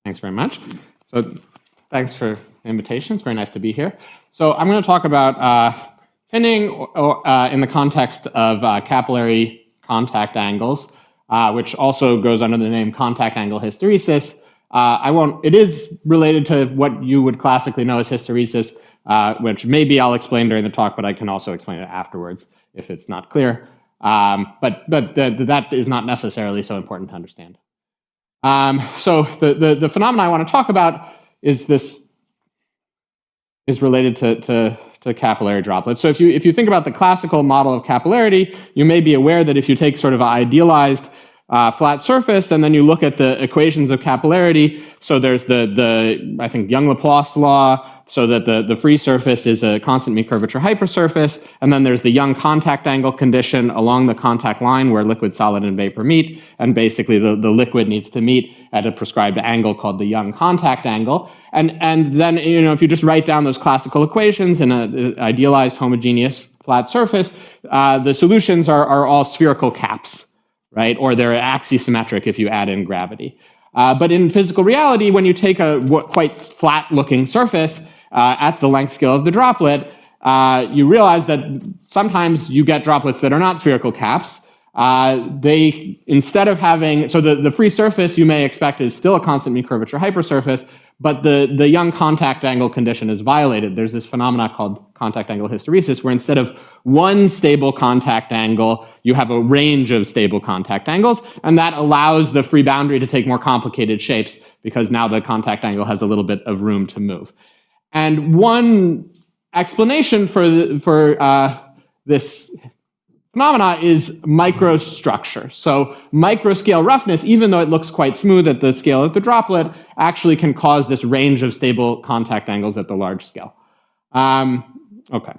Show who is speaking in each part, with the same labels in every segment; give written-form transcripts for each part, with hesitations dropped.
Speaker 1: Thanks very much. So thanks for the invitation. It's very nice to be here. So I'm going to talk about pinning in the context of capillary contact angles, which also goes under the name contact angle hysteresis. It is related to what you would classically know as hysteresis, which maybe I'll explain during the talk, but I can also explain it afterwards if it's not clear. But that is not necessarily so important to understand. So the phenomena I want to talk about is related to capillary droplets. So if you think about the classical model of capillarity, you may be aware that if you take sort of an idealized flat surface and then you look at the equations of capillarity, so there's I think Young-Laplace law, so that the free surface is a constant mean curvature hypersurface, and then there's the Young contact angle condition along the contact line where liquid, solid, and vapor meet, and basically the liquid needs to meet at a prescribed angle called the Young contact angle. And then, if you just write down those classical equations in an idealized homogeneous flat surface, the solutions are all spherical caps, right? Or they're axisymmetric if you add in gravity. But in physical reality, when you take a quite flat-looking surface at the length scale of the droplet, you realize that sometimes you get droplets that are not spherical caps. Instead of having, so the free surface you may expect is still a constant mean curvature hypersurface, but the Young contact angle condition is violated. There's this phenomena called contact angle hysteresis, where instead of one stable contact angle, you have a range of stable contact angles, and that allows the free boundary to take more complicated shapes because now the contact angle has a little bit of room to move. And one explanation for this phenomena is microstructure. So microscale roughness, even though it looks quite smooth at the scale of the droplet, actually can cause this range of stable contact angles at the large scale. Okay.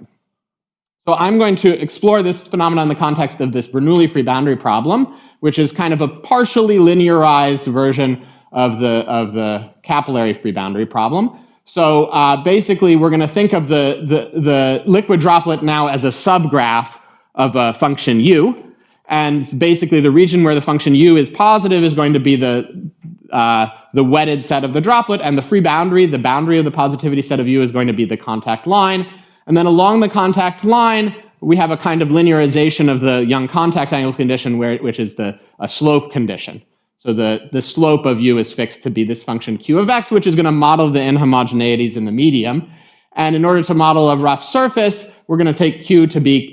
Speaker 1: So I'm going to explore this phenomenon in the context of this Bernoulli free boundary problem, which is kind of a partially linearized version of the capillary free boundary problem. So basically, we're going to think of the liquid droplet now as a subgraph of a function u, and basically the region where the function u is positive is going to be the wetted set of the droplet, and the free boundary, the boundary of the positivity set of u, is going to be the contact line. And then along the contact line, we have a kind of linearization of the Young contact angle condition, which is a slope condition. So the slope of u is fixed to be this function q of x, which is going to model the inhomogeneities in the medium. And in order to model a rough surface, we're going to take q to be,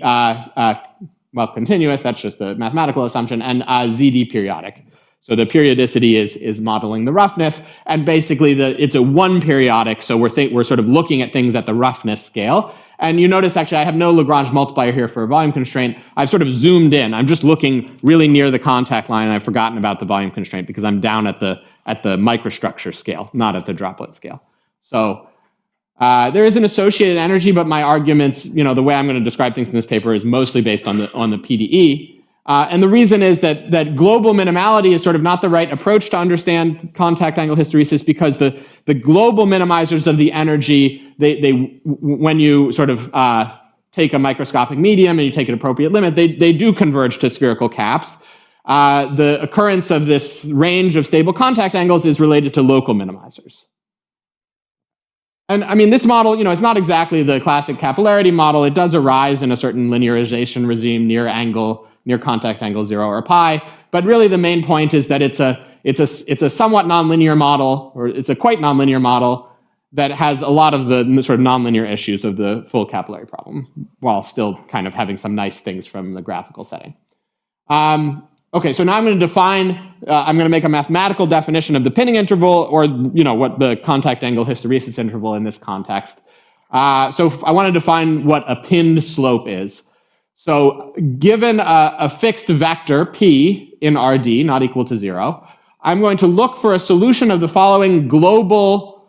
Speaker 1: continuous, that's just a mathematical assumption, and ZD periodic. So the periodicity is modeling the roughness, and basically it's a one periodic, so we're sort of looking at things at the roughness scale. And you notice, actually, I have no Lagrange multiplier here for a volume constraint. I've sort of zoomed in. I'm just looking really near the contact line, and I've forgotten about the volume constraint because I'm down at the microstructure scale, not at the droplet scale. So there is an associated energy, but my arguments, the way I'm going to describe things in this paper is mostly based on the PDE. And the reason is that global minimality is sort of not the right approach to understand contact angle hysteresis, because the global minimizers of the energy, when you sort of take a microscopic medium and you take an appropriate limit, they do converge to spherical caps. The occurrence of this range of stable contact angles is related to local minimizers. And I mean, this model, it's not exactly the classic capillarity model. It does arise in a certain linearization regime near contact angle 0 or pi. But really the main point is that it's a somewhat nonlinear model, or it's a quite nonlinear model that has a lot of the sort of nonlinear issues of the full capillary problem, while still kind of having some nice things from the graphical setting. Okay, so now I'm going to I'm going to make a mathematical definition of the pinning interval, or what the contact angle hysteresis interval in this context. So I want to define what a pinned slope is. So given a fixed vector p in Rd not equal to 0, I'm going to look for a solution of the following global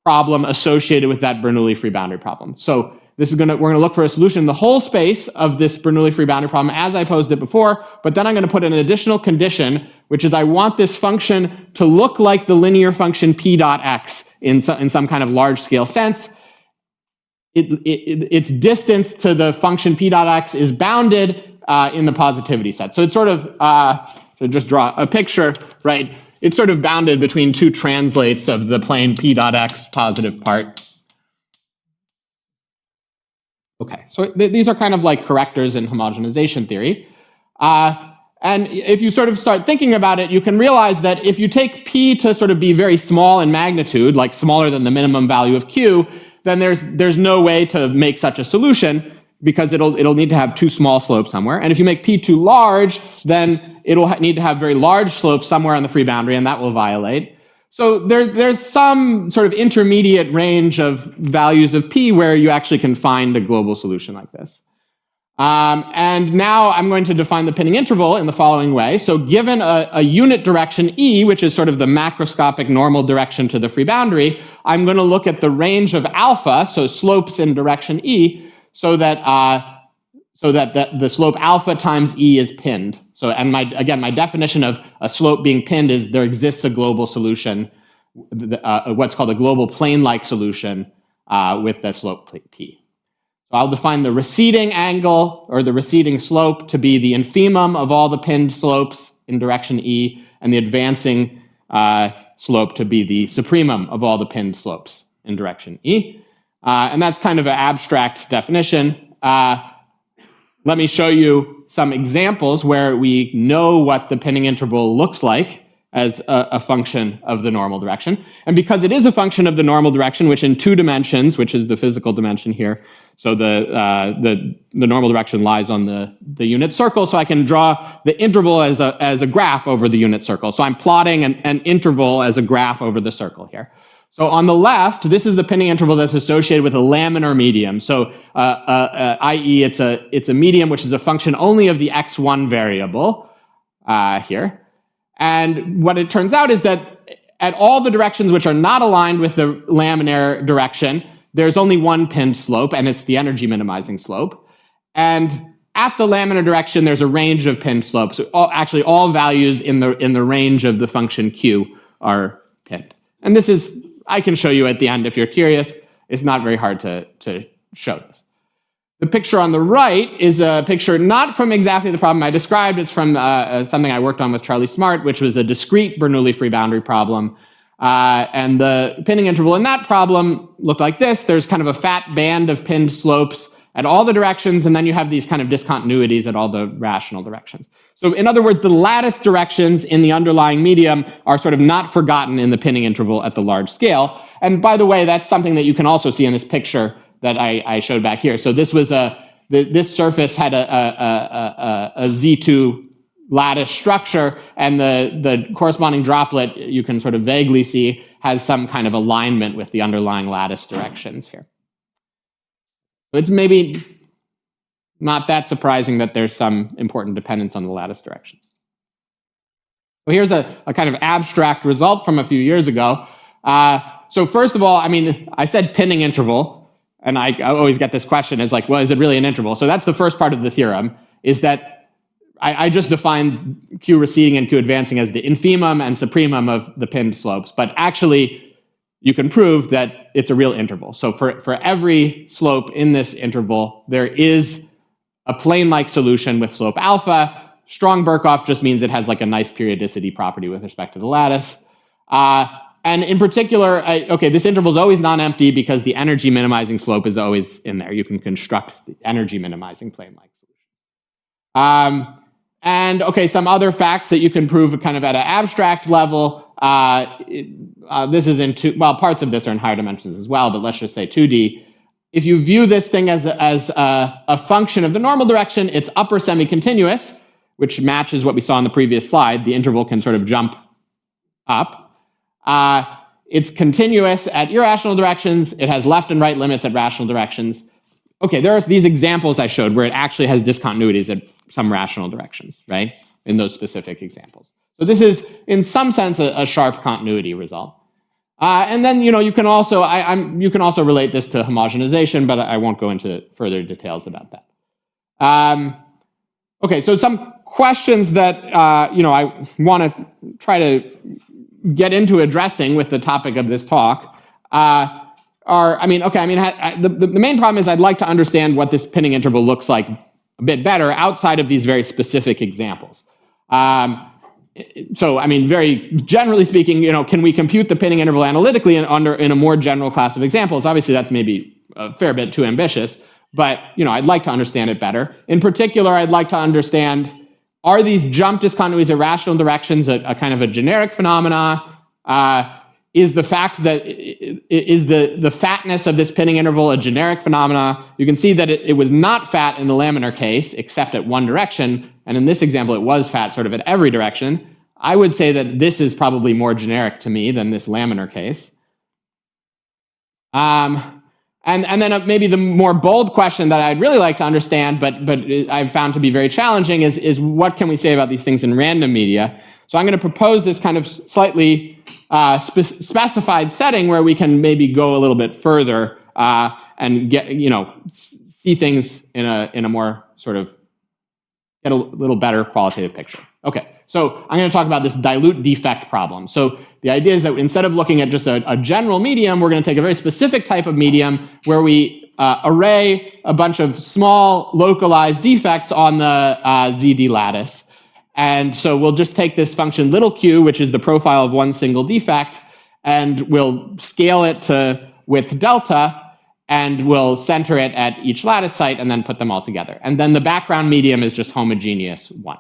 Speaker 1: problem associated with that Bernoulli free boundary problem. So we're going to look for a solution in the whole space of this Bernoulli free boundary problem as I posed it before, but then I'm going to put an additional condition, which is I want this function to look like the linear function p dot x in some kind of large scale sense. Its distance to the function p dot x is bounded in the positivity set. So it's sort of, to just draw a picture, right? it's sort of bounded between two translates of the plane p dot x positive part. Okay, so these are kind of like correctors in homogenization theory. And if you sort of start thinking about it, you can realize that if you take p to sort of be very small in magnitude, like smaller than the minimum value of q, then there's no way to make such a solution, because it'll need to have too small slopes somewhere. And if you make p too large, then it'll need to have very large slopes somewhere on the free boundary, and that will violate. So there's some sort of intermediate range of values of p where you actually can find a global solution like this. And now I'm going to define the pinning interval in the following way. So given a unit direction E, which is sort of the macroscopic normal direction to the free boundary, I'm going to look at the range of alpha, so slopes in direction E, so that the slope alpha times E is pinned. So, and my definition of a slope being pinned is there exists a global solution, what's called a global plane-like solution with the slope P. So I'll define the receding angle or the receding slope to be the infimum of all the pinned slopes in direction E, and the advancing slope to be the supremum of all the pinned slopes in direction E. And that's kind of an abstract definition. Let me show you some examples where we know what the pinning interval looks like as a function of the normal direction. And because it is a function of the normal direction, which in 2 dimensions, which is the physical dimension here, so the normal direction lies on the unit circle, so I can draw the interval as a graph over the unit circle. So I'm plotting an interval as a graph over the circle here. So on the left, this is the pinning interval that's associated with a laminar medium. So i.e. it's a medium which is a function only of the x1 variable here. And what it turns out is that at all the directions which are not aligned with the laminar direction, there's only one pinned slope, and it's the energy minimizing slope. And at the laminar direction, there's a range of pinned slopes. So actually, all values in the range of the function q are pinned. And this is, I can show you at the end if you're curious. It's not very hard to show this. The picture on the right is a picture not from exactly the problem I described. It's from something I worked on with Charlie Smart, which was a discrete Bernoulli free boundary problem. And the pinning interval in that problem looked like this. There's kind of a fat band of pinned slopes at all the directions, and then you have these kind of discontinuities at all the rational directions. So in other words, the lattice directions in the underlying medium are sort of not forgotten in the pinning interval at the large scale. And by the way, that's something that you can also see in this picture that I showed back here. So this was this surface had a Z2 lattice structure, and the corresponding droplet, you can sort of vaguely see, has some kind of alignment with the underlying lattice directions here. So it's maybe not that surprising that there's some important dependence on the lattice directions. So here's a kind of abstract result from a few years ago. So first of all, I mean, I said pinning interval, and I always get this question, is like, well, is it really an interval? So that's the first part of the theorem, is that I just defined q receding and q advancing as the infimum and supremum of the pinned slopes, but actually you can prove that it's a real interval. So for every slope in this interval, there is a plane-like solution with slope alpha. Strong Birkhoff just means it has like a nice periodicity property with respect to the lattice. And in particular, okay, this interval is always non-empty because the energy minimizing slope is always in there. You can construct the energy minimizing plane-like solution. And okay, some other facts that you can prove kind of at an abstract level. This is in parts of this are in higher dimensions as well, but let's just say 2D. If you view this thing as a function of the normal direction, it's upper semi-continuous, which matches what we saw in the previous slide. The interval can sort of jump up. It's continuous at irrational directions. It has left and right limits at rational directions. Okay, there are these examples I showed where it actually has discontinuities at some rational directions, right? In those specific examples. So this is, in some sense, a sharp continuity result. And then, you can also relate this to homogenization, but I won't go into further details about that. Okay, so some questions that I want to try to get into addressing with the topic of this talk the main problem is I'd like to understand what this pinning interval looks like a bit better outside of these very specific examples. so, I mean, very generally speaking, can we compute the pinning interval analytically in a more general class of examples? Obviously, that's maybe a fair bit too ambitious, but I'd like to understand it better. In particular, I'd like to understand, are these jump discontinuities at rational directions a kind of a generic phenomena? Is the fact that is the fatness of this pinning interval a generic phenomena? You can see that it was not fat in the laminar case, except at one direction. And in this example, it was fat sort of at every direction. I would say that this is probably more generic to me than this laminar case. And then maybe the more bold question that I'd really like to understand, but I've found to be very challenging, is what can we say about these things in random media? So I'm going to propose this kind of slightly specified setting where we can maybe go a little bit further and get see things in a more sort of get a little better qualitative picture. Okay, so I'm going to talk about this dilute defect problem. So the idea is that instead of looking at just a general medium, we're going to take a very specific type of medium where we array a bunch of small localized defects on the ZD lattice. And so we'll just take this function little q, which is the profile of one single defect, and we'll scale it to width delta, and we'll center it at each lattice site and then put them all together. And then the background medium is just homogeneous 1.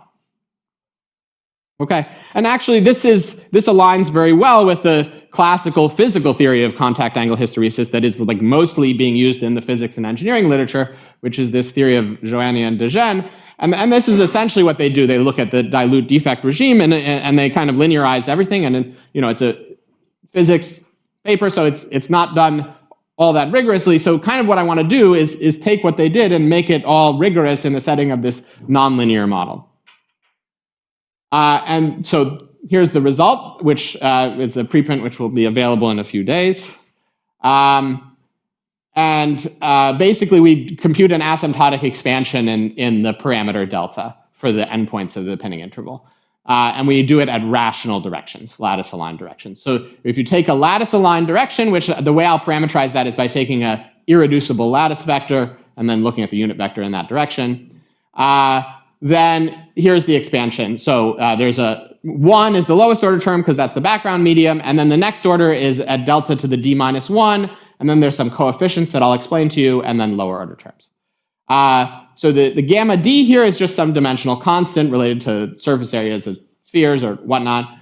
Speaker 1: Okay, and actually this aligns very well with the classical physical theory of contact angle hysteresis that is like mostly being used in the physics and engineering literature, which is this theory of Joanny and de Gennes. And this is essentially what they do. They look at the dilute defect regime and they kind of linearize everything. And then, it's a physics paper, so it's not done all that rigorously. So kind of what I want to do is take what they did and make it all rigorous in the setting of this nonlinear model. And so here's the result, which is a preprint which will be available in a few days. Basically, we compute an asymptotic expansion in the parameter delta for the endpoints of the pinning interval. And we do it at rational directions, lattice-aligned directions. So if you take a lattice-aligned direction, which the way I'll parameterize that is by taking an irreducible lattice vector and then looking at the unit vector in that direction, then here's the expansion. So there's 1 is the lowest order term because that's the background medium, and then the next order is at delta to the d minus 1, and then there's some coefficients that I'll explain to you, and then lower order terms. So the gamma d here is just some dimensional constant related to surface areas of spheres or whatnot.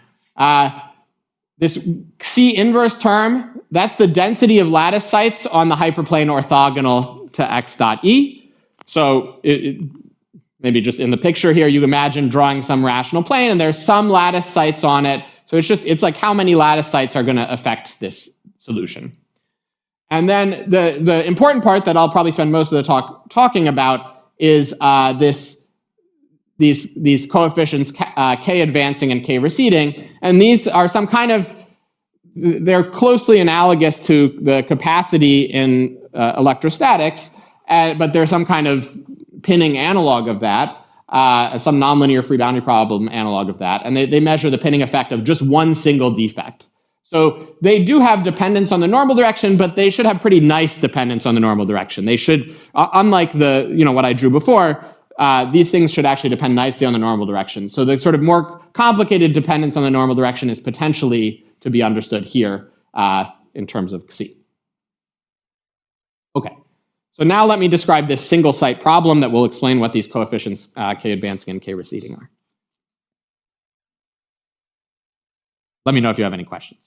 Speaker 1: This C inverse term, that's the density of lattice sites on the hyperplane orthogonal to x dot e. So maybe just in the picture here, you imagine drawing some rational plane, and there's some lattice sites on it. So it's like how many lattice sites are going to affect this solution. And then the important part that I'll probably spend most of the talk talking about is these coefficients k advancing and k receding, and these are some kind of, they're closely analogous to the capacity in electrostatics, but they're some kind of pinning analog of that, some nonlinear free boundary problem analog of that, and they measure the pinning effect of just one single defect. So they do have dependence on the normal direction, but they should have pretty nice dependence on the normal direction. They should, unlike what I drew before, these things should actually depend nicely on the normal direction. So the sort of more complicated dependence on the normal direction is potentially to be understood here in terms of C. Okay, so now let me describe this single site problem that will explain what these coefficients k advancing and k receding are. Let me know if you have any questions.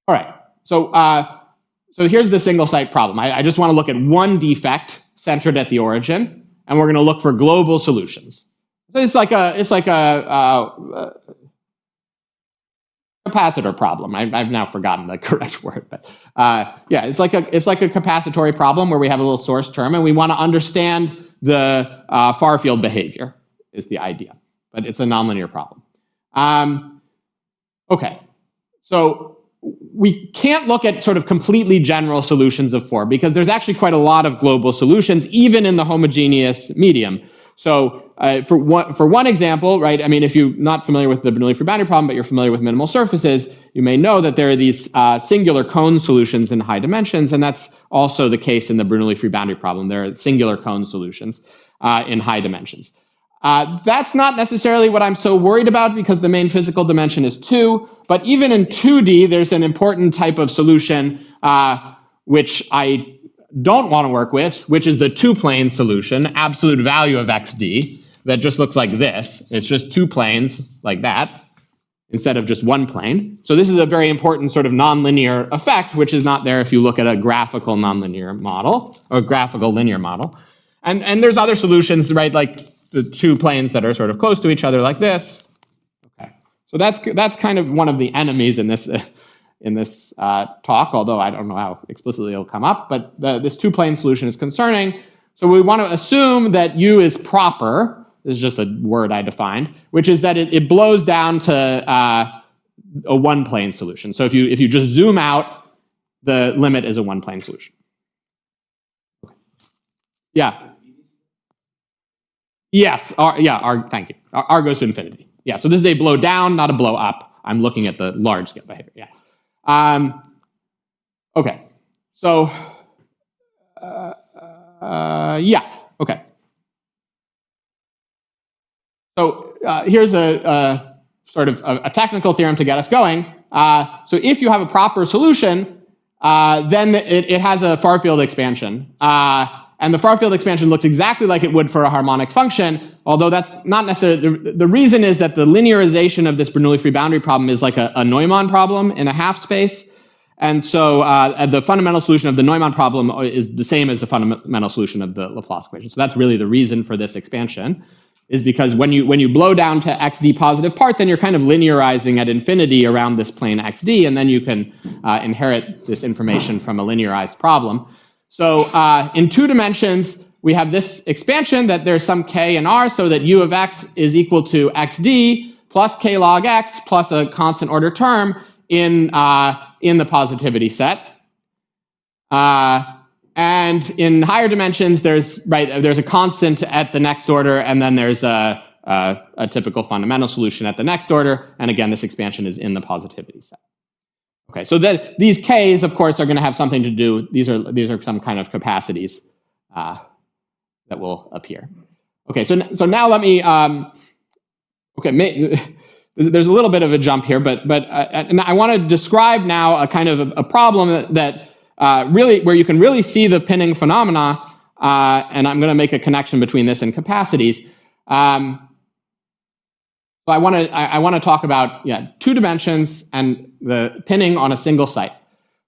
Speaker 1: All right, so here's the single site problem. I just want to look at one defect centered at the origin, and we're going to look for global solutions. So it's like a capacitor problem. I've now forgotten the correct word, but yeah, it's like a capacitory problem where we have a little source term, and we want to understand the far field behavior is the idea, but it's a nonlinear problem. Okay, so we can't look at sort of completely general solutions of 4 because there's actually quite a lot of global solutions, even in the homogeneous medium. So for one example, right, I mean, if you're not familiar with the Bernoulli free boundary problem, but you're familiar with minimal surfaces, you may know that there are these singular cone solutions in high dimensions, and that's also the case in the Bernoulli free boundary problem. There are singular cone solutions in high dimensions. That's not necessarily what I'm so worried about because the main physical dimension is 2, but even in 2D, there's an important type of solution which I don't want to work with, which is the two-plane solution, absolute value of xd, that just looks like this. It's just two planes like that, instead of just one plane. So this is a very important sort of nonlinear effect, which is not there if you look at a graphical nonlinear model, or graphical linear model. And there's other solutions, right, like the two planes that are sort of close to each other like this. Okay, so that's kind of one of the enemies in this talk, although I don't know how explicitly it'll come up, but this two-plane solution is concerning. So we want to assume that U is proper. This is just a word I defined, which is that it blows down to a one-plane solution. So if you just zoom out, the limit is a one-plane solution. Yeah. Yes. Thank you. R goes to infinity. Yeah. So this is a blow down, not a blow up. I'm looking at the large scale behavior. Yeah. Okay. So. Yeah. Okay. So here's a sort of a technical theorem to get us going. So if you have a proper solution, then it has a far field expansion. And the far field expansion looks exactly like it would for a harmonic function, although that's not necessarily, the reason is that the linearization of this Bernoulli free boundary problem is like a Neumann problem in a half space. And so the fundamental solution of the Neumann problem is the same as the fundamental solution of the Laplace equation. So that's really the reason for this expansion, is because when you blow down to xd positive part, then you're kind of linearizing at infinity around this plane xd, and then you can inherit this information from a linearized problem. So in 2 dimensions, we have this expansion that there's some k and r, so that u of x is equal to xd plus k log x plus a constant order term in the positivity set. And in higher dimensions, there's a constant at the next order, and then there's a typical fundamental solution at the next order. And again, this expansion is in the positivity set. Okay, so these k's, of course, are going to have something to do. These are some kind of capacities that will appear. Okay, so now let me. There's a little bit of a jump here, but I want to describe now a kind of a problem that really where you can really see the pinning phenomena, and I'm going to make a connection between this and capacities. So I want to talk about 2 dimensions and the pinning on a single site.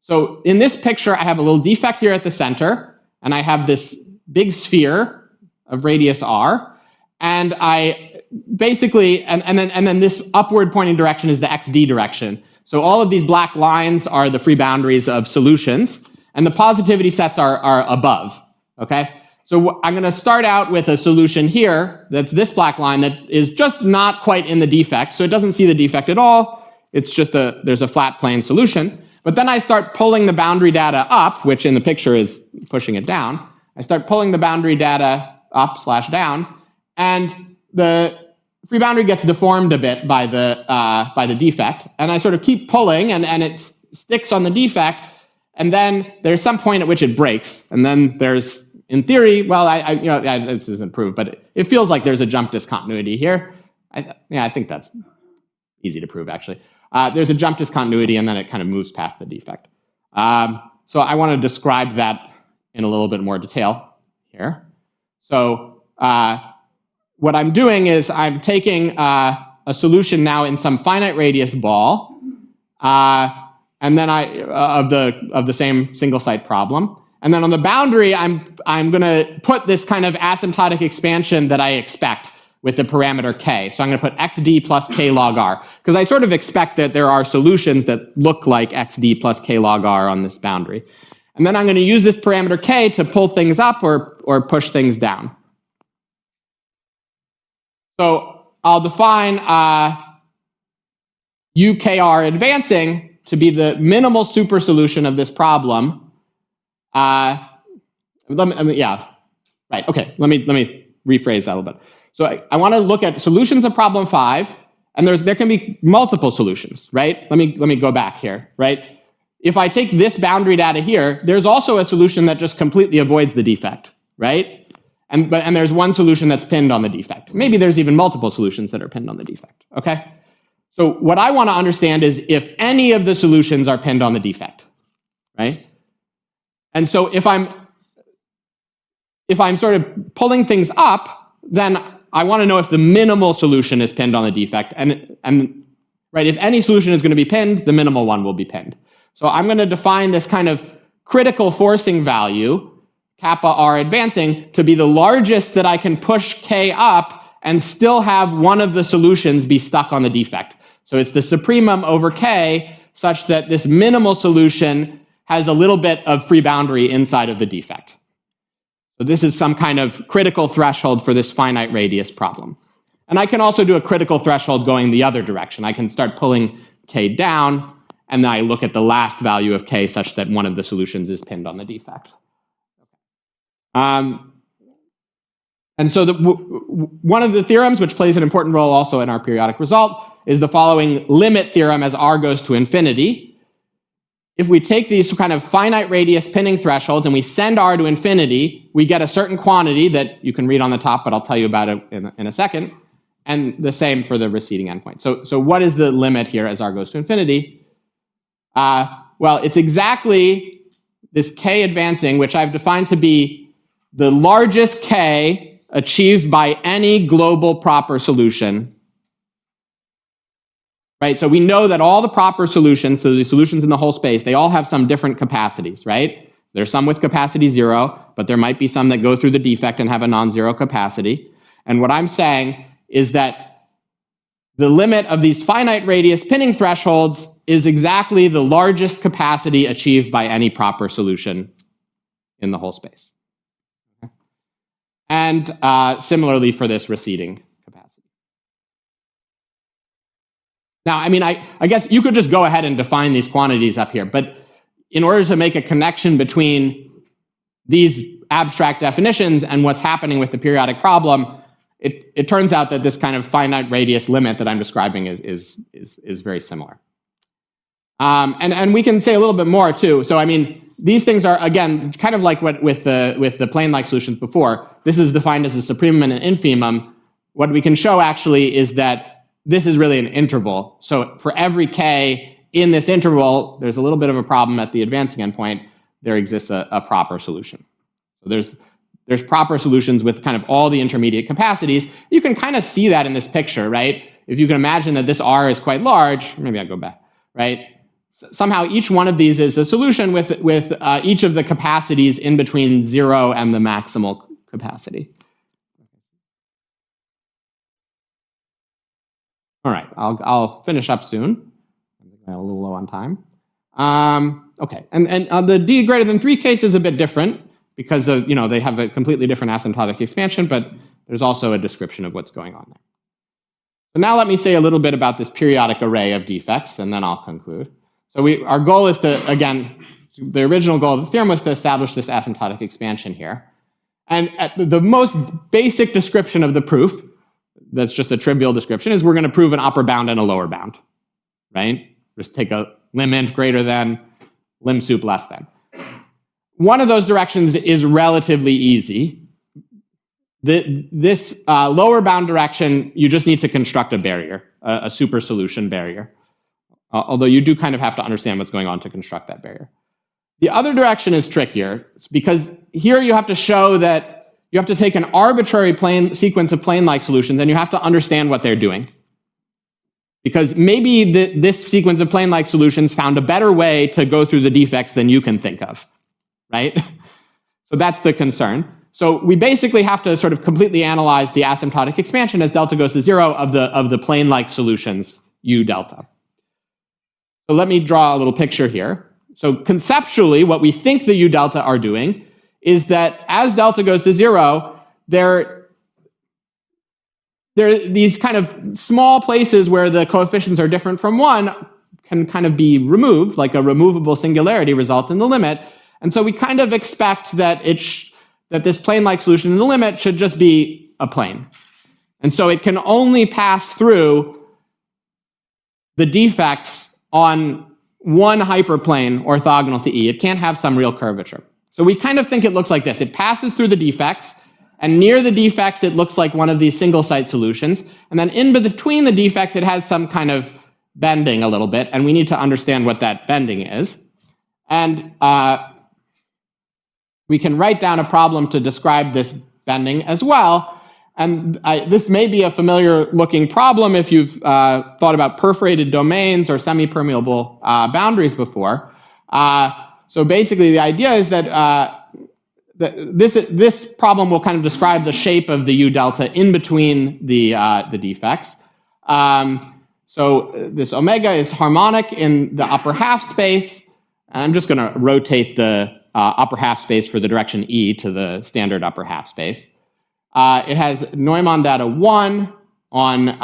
Speaker 1: So in this picture, I have a little defect here at the center, and I have this big sphere of radius r, and I basically and then this upward pointing direction is the xd direction. So all of these black lines are the free boundaries of solutions, and the positivity sets are above. Okay. So I'm going to start out with a solution here that's this black line that is just not quite in the defect. So it doesn't see the defect at all. It's just there's a flat plane solution. But then I start pulling the boundary data up, which in the picture is pushing it down. I start pulling the boundary data up / down, and the free boundary gets deformed a bit by the defect. And I sort of keep pulling, and it sticks on the defect. And then there's some point at which it breaks. And then there's, in theory, well, this isn't proved, but it feels like there's a jump discontinuity here. I think that's easy to prove, actually. There's a jump discontinuity, and then it kind of moves past the defect. So I want to describe that in a little bit more detail here. So what I'm doing is I'm taking a solution now in some finite radius ball, and then of the same single site problem. And then on the boundary, I'm going to put this kind of asymptotic expansion that I expect with the parameter k. So I'm going to put xd plus k log r, because I sort of expect that there are solutions that look like xd plus k log r on this boundary. And then I'm going to use this parameter k to pull things up or push things down. So I'll define ukr advancing to be the minimal super solution of this problem. Let me rephrase that a little bit. So I want to look at solutions of problem 5, and there can be multiple solutions, right? Let me go back here, right? If I take this boundary data here, there's also a solution that just completely avoids the defect, right? and there's one solution that's pinned on the defect. Maybe there's even multiple solutions that are pinned on the defect, okay? So what I want to understand is if any of the solutions are pinned on the defect, right? And so if I'm sort of pulling things up, then I want to know if the minimal solution is pinned on the defect. And right, if any solution is going to be pinned, the minimal one will be pinned. So I'm going to define this kind of critical forcing value, kappa r advancing, to be the largest that I can push k up and still have one of the solutions be stuck on the defect. So it's the supremum over k such that this minimal solution has a little bit of free boundary inside of the defect. So this is some kind of critical threshold for this finite radius problem. And I can also do a critical threshold going the other direction. I can start pulling k down, and then I look at the last value of k such that one of the solutions is pinned on the defect. And so one of the theorems which plays an important role also in our periodic result is the following limit theorem as r goes to infinity. If we take these kind of finite radius pinning thresholds and we send r to infinity, we get a certain quantity that you can read on the top, but I'll tell you about it in a second, and the same for the receding endpoint. So what is the limit here as r goes to infinity? Well, it's exactly this k advancing, which I've defined to be the largest k achieved by any global proper solution. Right? So we know that all the proper solutions, so the solutions in the whole space, they all have some different capacities, right? There's some with capacity 0, but there might be some that go through the defect and have a non-zero capacity. And what I'm saying is that the limit of these finite radius pinning thresholds is exactly the largest capacity achieved by any proper solution in the whole space. Okay. And similarly for this receding capacity. Now, I mean, I guess you could just go ahead and define these quantities up here, but in order to make a connection between these abstract definitions and what's happening with the periodic problem, it turns out that this kind of finite radius limit that I'm describing is very similar. And we can say a little bit more too. So I mean, these things are, again, kind of like what with the plane-like solutions before. This is defined as a supremum and an infimum. What we can show actually is that this is really an interval. So for every k in this interval, there's a little bit of a problem at the advancing endpoint. There exists a proper solution. So there's proper solutions with kind of all the intermediate capacities. You can kind of see that in this picture, right? If you can imagine that this R is quite large, maybe I'll go back, right? Somehow each one of these is a solution with each of the capacities in between 0 and the maximal capacity. All right, I'll finish up soon. I'm a little low on time. Okay, and the d greater than 3 case is a bit different because of, they have a completely different asymptotic expansion, but there's also a description of what's going on there. So now let me say a little bit about this periodic array of defects, and then I'll conclude. So our goal is to, again, the original goal of the theorem was to establish this asymptotic expansion here. And the most basic description of the proof, that's just a trivial description, is we're going to prove an upper bound and a lower bound, right? Just take a lim_inf greater than, lim_sup less than. One of those directions is relatively easy. This lower bound direction, you just need to construct a barrier, a super solution barrier. Although you do kind of have to understand what's going on to construct that barrier. The other direction is trickier. It's because here you have to show that you have to take an arbitrary sequence of plane-like solutions and you have to understand what they're doing. Because maybe this sequence of plane-like solutions found a better way to go through the defects than you can think of, right? So that's the concern. So we basically have to sort of completely analyze the asymptotic expansion as delta goes to 0 of the plane-like solutions U delta. So let me draw a little picture here. So conceptually, what we think the U delta are doing is that as delta goes to 0, there are these kind of small places where the coefficients are different from 1 can kind of be removed, like a removable singularity result in the limit. And so we kind of expect that that this plane-like solution in the limit should just be a plane. And so it can only pass through the defects on one hyperplane orthogonal to E. It can't have some real curvature. So we kind of think it looks like this. It passes through the defects, And near the defects, it looks like one of these single site solutions. And then in between the defects, it has some kind of bending a little bit, and we need to understand what that bending is. And we can write down a problem to describe this bending as well. And this may be a familiar looking problem if you've thought about perforated domains or semi-permeable boundaries before. So basically the idea is that this problem will kind of describe the shape of the U delta in between the defects. So this omega is harmonic in the upper half space. I'm just going to rotate the upper half space for the direction E to the standard upper half space. It has Neumann data 1 on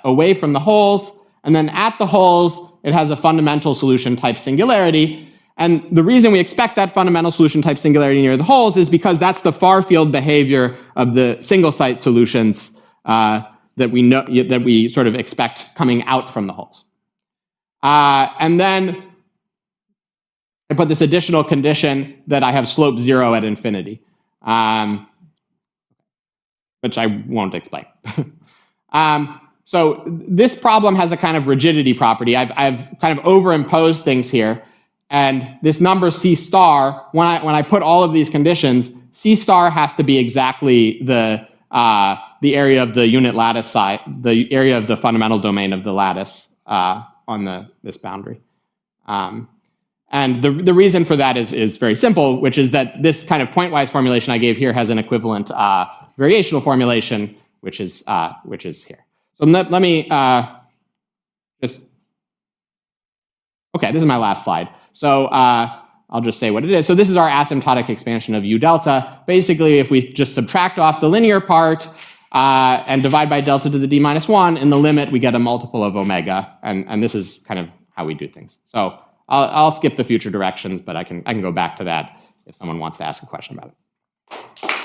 Speaker 1: away from the holes, and then at the holes, it has a fundamental solution type singularity. And the reason we expect that fundamental solution type singularity near the holes is because that's the far field behavior of the single site solutions that we sort of expect coming out from the holes. And then I put this additional condition that I have slope 0 at infinity, which I won't explain. So this problem has a kind of rigidity property. I've kind of overimposed things here. And this number C star, when I put all of these conditions, C star has to be exactly the area of the unit lattice side, the area of the fundamental domain of the lattice on this boundary. And the reason for that is very simple, which is that this kind of pointwise formulation I gave here has an equivalent variational formulation, which is here. So let me just, okay, this is my last slide. So I'll just say what it is. So this is our asymptotic expansion of U delta. Basically, if we just subtract off the linear part and divide by delta to the d minus 1, in the limit we get a multiple of omega, and this is kind of how we do things. So I'll skip the future directions, but I can go back to that if someone wants to ask a question about it.